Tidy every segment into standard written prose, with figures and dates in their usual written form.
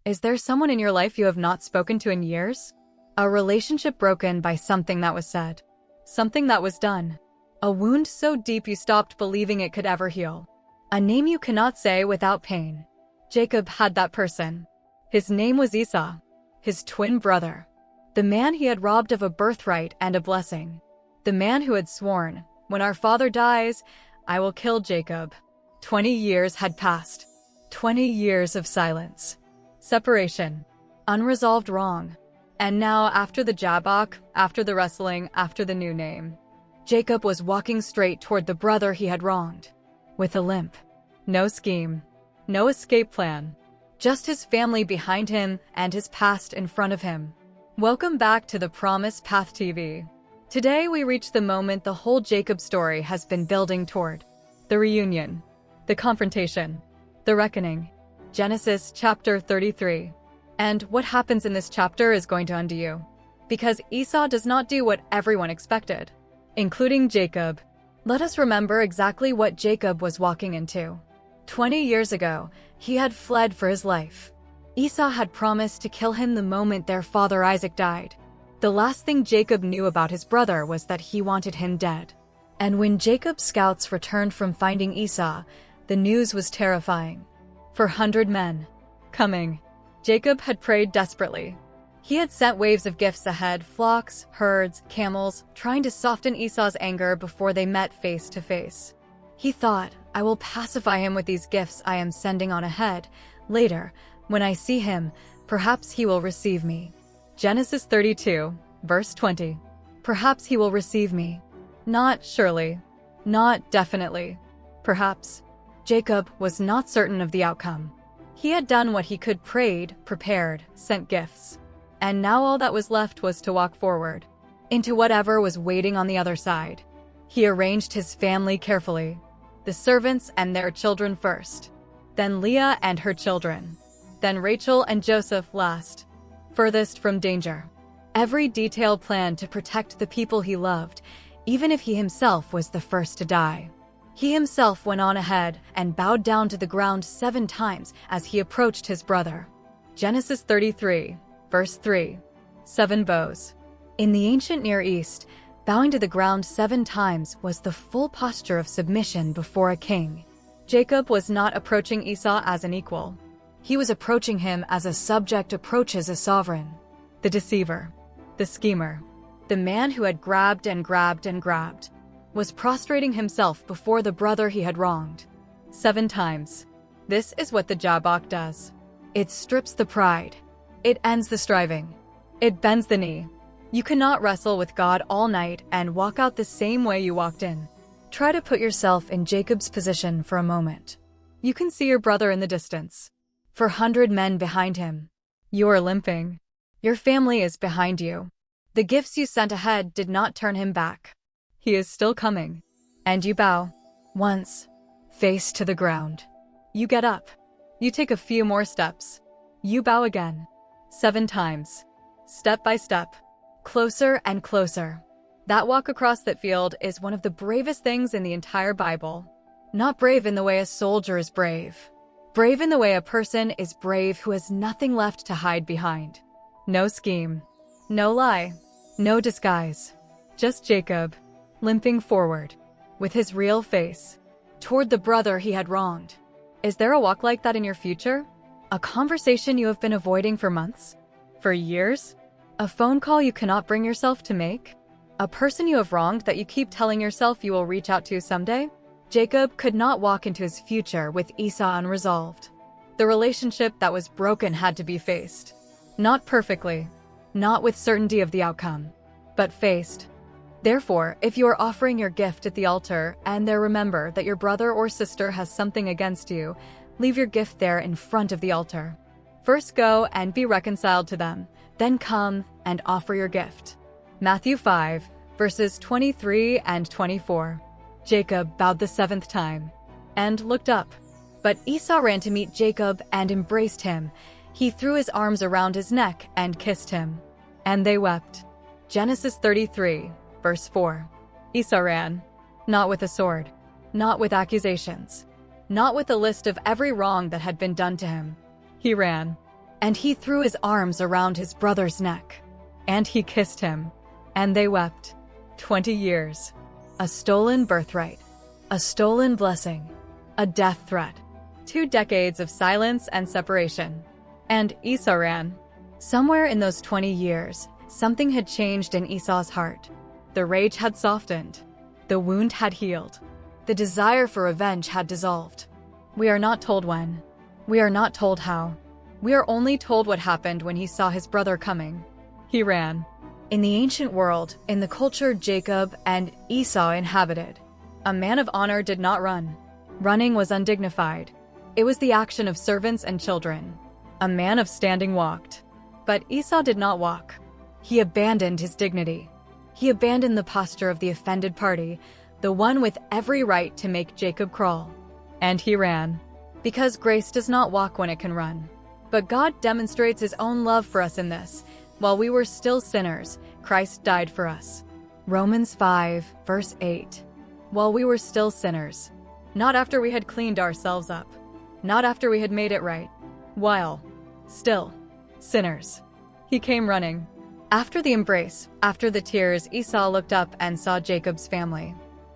Is there someone in your life you have not spoken to in years? A relationship broken by something that was said. Something that was done. A wound so deep you stopped believing it could ever heal. A name you cannot say without pain. Jacob had that person. His name was Esau, his twin brother. The man he had robbed of a birthright and a blessing. The man who had sworn, "When our father dies, I will kill Jacob." 20 years had passed. 20 years of silence. Separation. Unresolved wrong. And now, after the Jabbok, after the wrestling, after the new name, Jacob was walking straight toward the brother he had wronged. With a limp. No scheme. No escape plan. Just his family behind him and his past in front of him. Welcome back to the Promise Path TV. Today we reach the moment the whole Jacob story has been building toward. The reunion. The confrontation. The reckoning. Genesis chapter 33. And what happens in this chapter is going to undo you. Because Esau does not do what everyone expected, including Jacob. Let us remember exactly what Jacob was walking into. 20 years ago, he had fled for his life. Esau had promised to kill him the moment their father Isaac died. The last thing Jacob knew about his brother was that he wanted him dead. And when Jacob's scouts returned from finding Esau, the news was terrifying. 400 men. Coming. Jacob had prayed desperately. He had sent waves of gifts ahead, flocks, herds, camels, trying to soften Esau's anger before they met face to face. He thought, "I will pacify him with these gifts I am sending on ahead. Later, when I see him, perhaps he will receive me." Genesis 32, verse 20. Perhaps he will receive me. Not surely. Not definitely. Perhaps. Jacob was not certain of the outcome. He had done what he could, prayed, prepared, sent gifts. And now all that was left was to walk forward, into whatever was waiting on the other side. He arranged his family carefully. The servants and their children first. Then Leah and her children. Then Rachel and Joseph last, furthest from danger. Every detail planned to protect the people he loved, even if he himself was the first to die. He himself went on ahead and bowed down to the ground 7 times as he approached his brother. Genesis 33, verse 3. 7 bows. In the ancient Near East, bowing to the ground 7 times was the full posture of submission before a king. Jacob was not approaching Esau as an equal. He was approaching him as a subject approaches a sovereign. The deceiver. The schemer. The man who had grabbed and grabbed and grabbed. Was prostrating himself before the brother he had wronged. 7 times. This is what the Jabbok does. It strips the pride. It ends the striving. It bends the knee. You cannot wrestle with God all night and walk out the same way you walked in. Try to put yourself in Jacob's position for a moment. You can see your brother in the distance. 400 men behind him. You are limping. Your family is behind you. The gifts you sent ahead did not turn him back. He is still coming. And you bow. Once. Face to the ground. You get up. You take a few more steps. You bow again. 7 times. Step by step. Closer and closer. That walk across that field is one of the bravest things in the entire Bible. Not brave in the way a soldier is brave. Brave in the way a person is brave who has nothing left to hide behind. No scheme. No lie. No disguise. Just Jacob. Limping forward, with his real face, toward the brother he had wronged. Is there a walk like that in your future? A conversation you have been avoiding for months? For years? A phone call you cannot bring yourself to make? A person you have wronged that you keep telling yourself you will reach out to someday? Jacob could not walk into his future with Esau unresolved. The relationship that was broken had to be faced. Not perfectly, not with certainty of the outcome, but faced. Therefore, if you are offering your gift at the altar and there remember that your brother or sister has something against you, leave your gift there in front of the altar. First go and be reconciled to them, then come and offer your gift. Matthew 5, verses 23 and 24. Jacob bowed the 7th time and looked up. But Esau ran to meet Jacob and embraced him. He threw his arms around his neck and kissed him. And they wept. Genesis 33. Verse 4. Esau ran, not with a sword, not with accusations, not with a list of every wrong that had been done to him. He ran, And he threw his arms around his brother's neck. And he kissed him. And they wept. 20 years. A stolen birthright. A stolen blessing. A death threat. 2 decades of silence and separation. And Esau ran. Somewhere in those 20 years, something had changed in Esau's heart. The rage had softened. The wound had healed. The desire for revenge had dissolved. We are not told when. We are not told how. We are only told what happened when he saw his brother coming. He ran. In the ancient world, in the culture Jacob and Esau inhabited, a man of honor did not run. Running was undignified. It was the action of servants and children. A man of standing walked. But Esau did not walk. He abandoned his dignity. He abandoned the posture of the offended party, the one with every right to make Jacob crawl. And he ran. Because grace does not walk when it can run. But God demonstrates his own love for us in this. While we were still sinners, Christ died for us. Romans 5, verse 8. While we were still sinners. Not after we had cleaned ourselves up. Not after we had made it right. While still sinners. He came running. After the embrace, after the tears, Esau looked up and saw Jacob's family.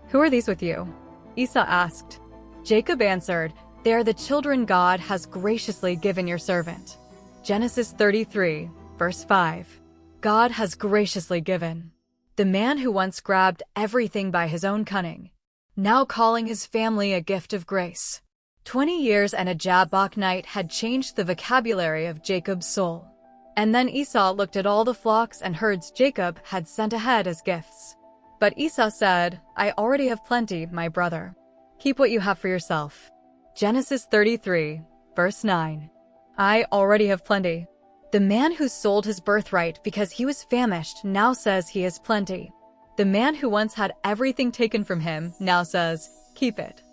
Who are these with you? Esau asked. Jacob answered, They are the children God has graciously given your servant. Genesis 33, verse 5. God has graciously given. The man who once grabbed everything by his own cunning, now calling his family a gift of grace. 20 years and a Jabbok night had changed the vocabulary of Jacob's soul. And then Esau looked at all the flocks and herds Jacob had sent ahead as gifts. But Esau said, I already have plenty, my brother. Keep what you have for yourself. Genesis 33, verse 9. I already have plenty. The man who sold his birthright because he was famished now says he has plenty. The man who once had everything taken from him now says, keep it.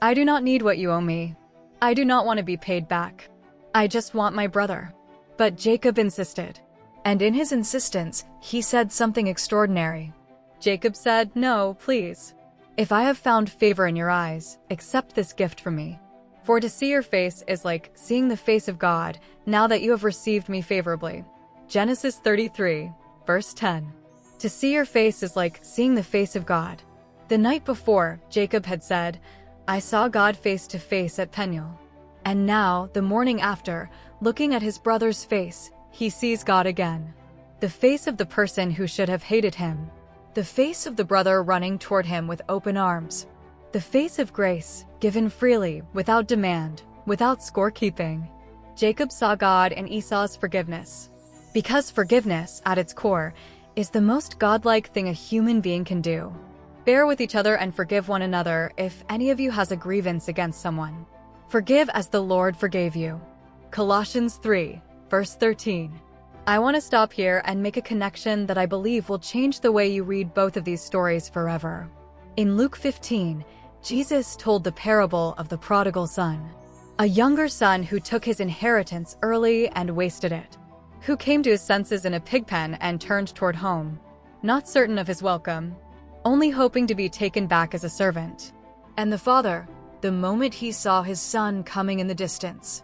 I do not need what you owe me. I do not want to be paid back. I just want my brother. But Jacob insisted. And in his insistence, he said something extraordinary. Jacob said, No, please. If I have found favor in your eyes, accept this gift from me. For to see your face is like seeing the face of God, now that you have received me favorably. Genesis 33, verse 10. To see your face is like seeing the face of God. The night before, Jacob had said, I saw God face to face at Peniel. And now, the morning after, looking at his brother's face, he sees God again. The face of the person who should have hated him. The face of the brother running toward him with open arms. The face of grace, given freely, without demand, without scorekeeping. Jacob saw God in Esau's forgiveness. Because forgiveness, at its core, is the most godlike thing a human being can do. Bear with each other and forgive one another if any of you has a grievance against someone. Forgive as the Lord forgave you. Colossians 3, verse 13. I want to stop here and make a connection that I believe will change the way you read both of these stories forever. In Luke 15, Jesus told the parable of the prodigal son, a younger son who took his inheritance early and wasted it, who came to his senses in a pig pen and turned toward home, not certain of his welcome, only hoping to be taken back as a servant. And the father, the moment he saw his son coming in the distance.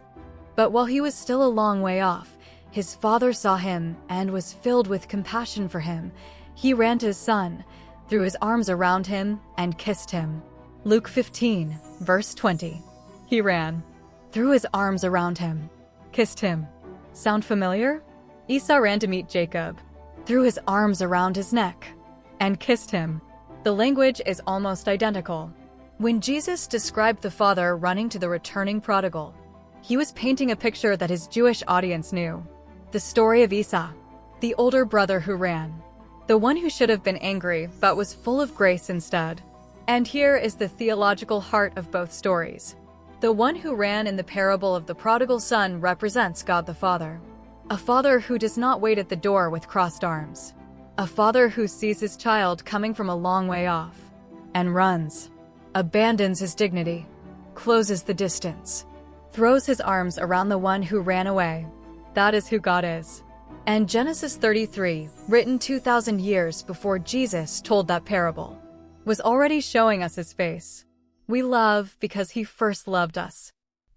But while he was still a long way off, his father saw him and was filled with compassion for him. He ran to his son, threw his arms around him, and kissed him. Luke 15, verse 20. He ran, threw his arms around him, kissed him. Sound familiar? Esau ran to meet Jacob, threw his arms around his neck, and kissed him. The language is almost identical. When Jesus described the father running to the returning prodigal, he was painting a picture that his Jewish audience knew. The story of Esau, the older brother who ran, the one who should have been angry but was full of grace instead. And here is the theological heart of both stories. The one who ran in the parable of the prodigal son represents God the Father. A father who does not wait at the door with crossed arms. A father who sees his child coming from a long way off and runs, abandons his dignity, closes the distance, throws his arms around the one who ran away. That is who God is. And Genesis 33, written 2,000 years before Jesus told that parable, was already showing us his face. We love because he first loved us.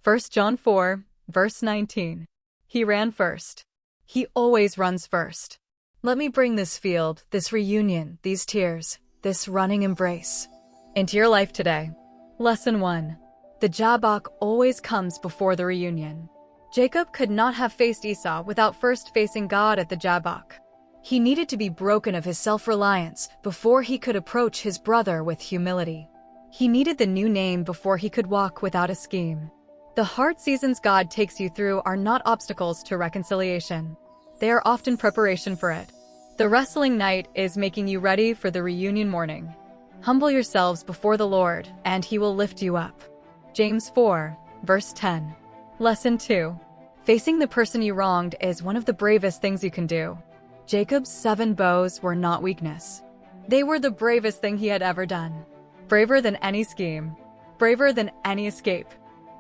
1 John 4, verse 19. He ran first. He always runs first. Let me bring this field, this reunion, these tears, this running embrace into your life today. Lesson 1. The Jabbok always comes before the reunion. Jacob could not have faced Esau without first facing God at the Jabbok. He needed to be broken of his self-reliance before he could approach his brother with humility. He needed the new name before he could walk without a scheme. The hard seasons God takes you through are not obstacles to reconciliation. They are often preparation for it. The wrestling night is making you ready for the reunion morning. Humble yourselves before the Lord, and he will lift you up. James 4, verse 10. Lesson 2. Facing the person you wronged is one of the bravest things you can do. Jacob's 7 bows were not weakness. They were the bravest thing he had ever done. Braver than any scheme. Braver than any escape.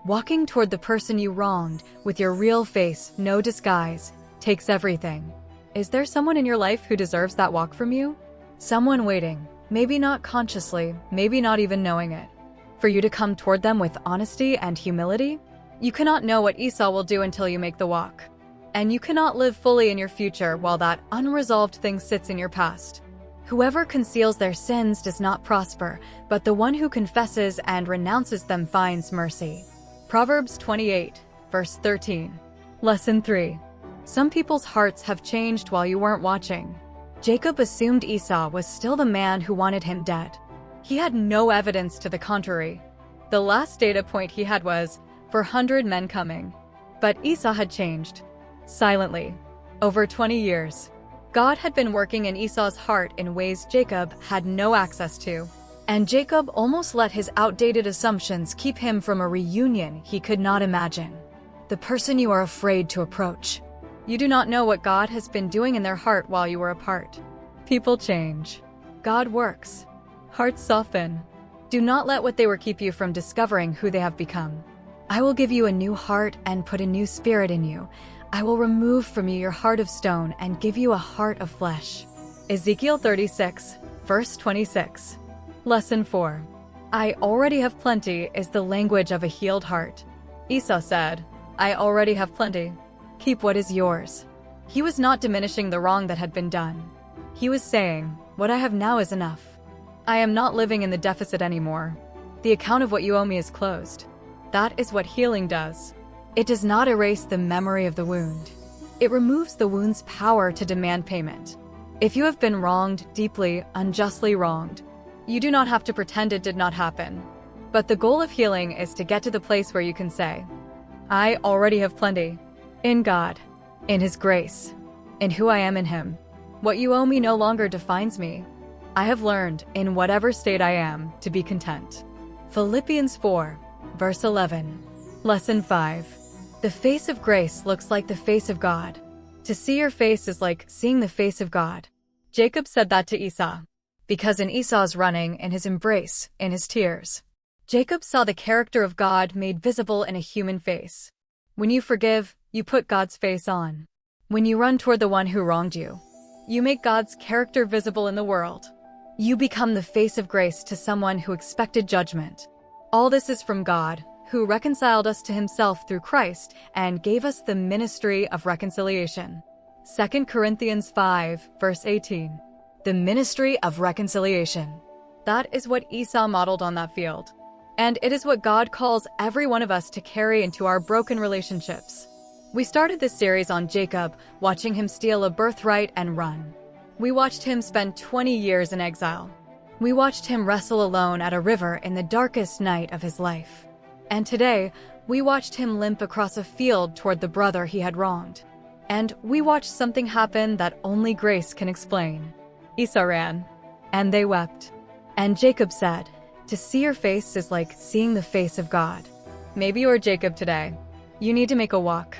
Walking toward the person you wronged with your real face, no disguise, takes everything. Is there someone in your life who deserves that walk from you? Someone waiting, maybe not consciously, maybe not even knowing it, for you to come toward them with honesty and humility? You cannot know what Esau will do until you make the walk. And you cannot live fully in your future while that unresolved thing sits in your past. Whoever conceals their sins does not prosper, but the one who confesses and renounces them finds mercy. Proverbs 28, verse 13. Lesson 3. Some people's hearts have changed while you weren't watching. Jacob assumed Esau was still the man who wanted him dead. He had no evidence to the contrary. The last data point he had was 400 men coming. But Esau had changed. Silently. Over 20 years. God had been working in Esau's heart in ways Jacob had no access to. And Jacob almost let his outdated assumptions keep him from a reunion he could not imagine. The person you are afraid to approach. You do not know what God has been doing in their heart while you were apart. People change. God works. Hearts soften. Do not let what they were keep you from discovering who they have become. I will give you a new heart and put a new spirit in you. I will remove from you your heart of stone and give you a heart of flesh. Ezekiel 36, verse 26. Lesson 4. I already have plenty is the language of a healed heart. Esau said, I already have plenty. Keep what is yours. He was not diminishing the wrong that had been done. He was saying, what I have now is enough. I am not living in the deficit anymore. The account of what you owe me is closed. That is what healing does. It does not erase the memory of the wound. It removes the wound's power to demand payment. If you have been wronged, deeply, unjustly wronged, you do not have to pretend it did not happen. But the goal of healing is to get to the place where you can say, I already have plenty. In God. In His grace. In who I am in Him. What you owe me no longer defines me. I have learned, in whatever state I am, to be content. Philippians 4, verse 11. Lesson 5. The face of grace looks like the face of God. To see your face is like seeing the face of God. Jacob said that to Esau. Because in Esau's running, in his embrace, in his tears, Jacob saw the character of God made visible in a human face. When you forgive, you put God's face on. When you run toward the one who wronged you, you make God's character visible in the world. You become the face of grace to someone who expected judgment. All this is from God, who reconciled us to Himself through Christ and gave us the ministry of reconciliation. 2 Corinthians 5, verse 18. The ministry of reconciliation. That is what Esau modeled on that field. And it is what God calls every one of us to carry into our broken relationships. We started this series on Jacob, watching him steal a birthright and run. We watched him spend 20 years in exile. We watched him wrestle alone at a river in the darkest night of his life. And today, we watched him limp across a field toward the brother he had wronged. And we watched something happen that only grace can explain. Esau ran, and they wept. And Jacob said, to see your face is like seeing the face of God. Maybe you're Jacob today. You need to make a walk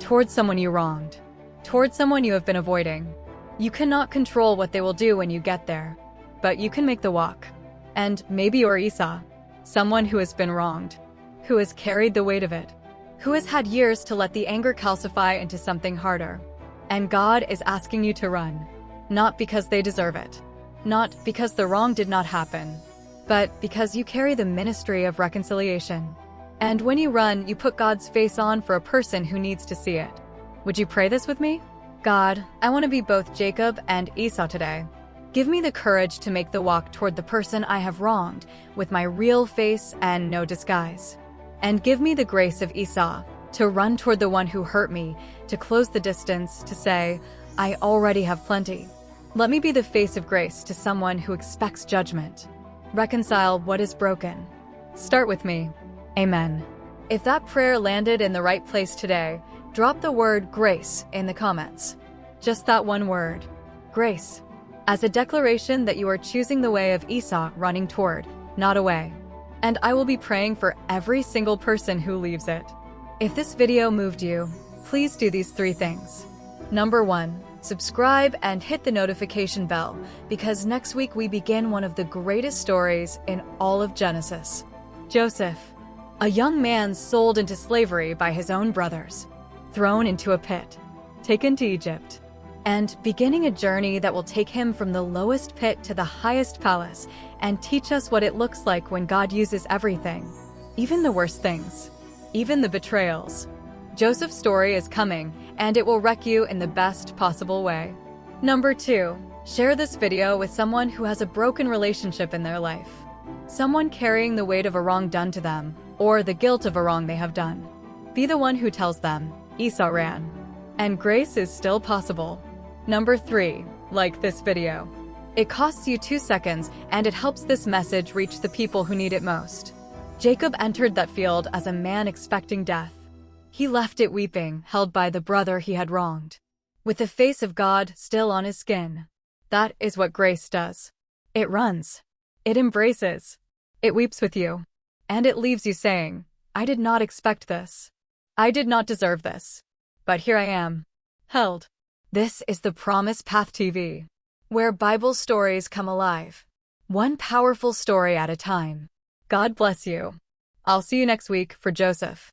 toward someone you wronged, toward someone you have been avoiding. You cannot control what they will do when you get there, but you can make the walk. And maybe you're Esau, someone who has been wronged, who has carried the weight of it, who has had years to let the anger calcify into something harder. And God is asking you to run, not because they deserve it, not because the wrong did not happen, but because you carry the ministry of reconciliation. And when you run, you put God's face on for a person who needs to see it. Would you pray this with me? God, I want to be both Jacob and Esau today. Give me the courage to make the walk toward the person I have wronged with my real face and no disguise. And give me the grace of Esau to run toward the one who hurt me, to close the distance, to say, I already have plenty. Let me be the face of grace to someone who expects judgment. Reconcile what is broken. Start with me. Amen. If that prayer landed in the right place today, drop the word grace in the comments. Just that one word, grace, as a declaration that you are choosing the way of Esau, running toward, not away. And I will be praying for every single person who leaves it. If this video moved you, please do these 3 things. Number 1, subscribe and hit the notification bell, because next week we begin one of the greatest stories in all of Genesis. Joseph, a young man sold into slavery by his own brothers, thrown into a pit, taken to Egypt, and beginning a journey that will take him from the lowest pit to the highest palace and teach us what it looks like when God uses everything, even the worst things, even the betrayals. Joseph's story is coming, and it will wreck you in the best possible way. Number 2, share this video with someone who has a broken relationship in their life. Someone carrying the weight of a wrong done to them, or the guilt of a wrong they have done. Be the one who tells them, Esau ran, and grace is still possible. Number 3, like this video. It costs you 2 seconds, and it helps this message reach the people who need it most. Jacob entered that field as a man expecting death. He left it weeping, held by the brother he had wronged, with the face of God still on his skin. That is what grace does. It runs. It embraces. It weeps with you. And it leaves you saying, I did not expect this. I did not deserve this. But here I am. Held. This is the Promise Path TV, where Bible stories come alive, one powerful story at a time. God bless you. I'll see you next week for Joseph.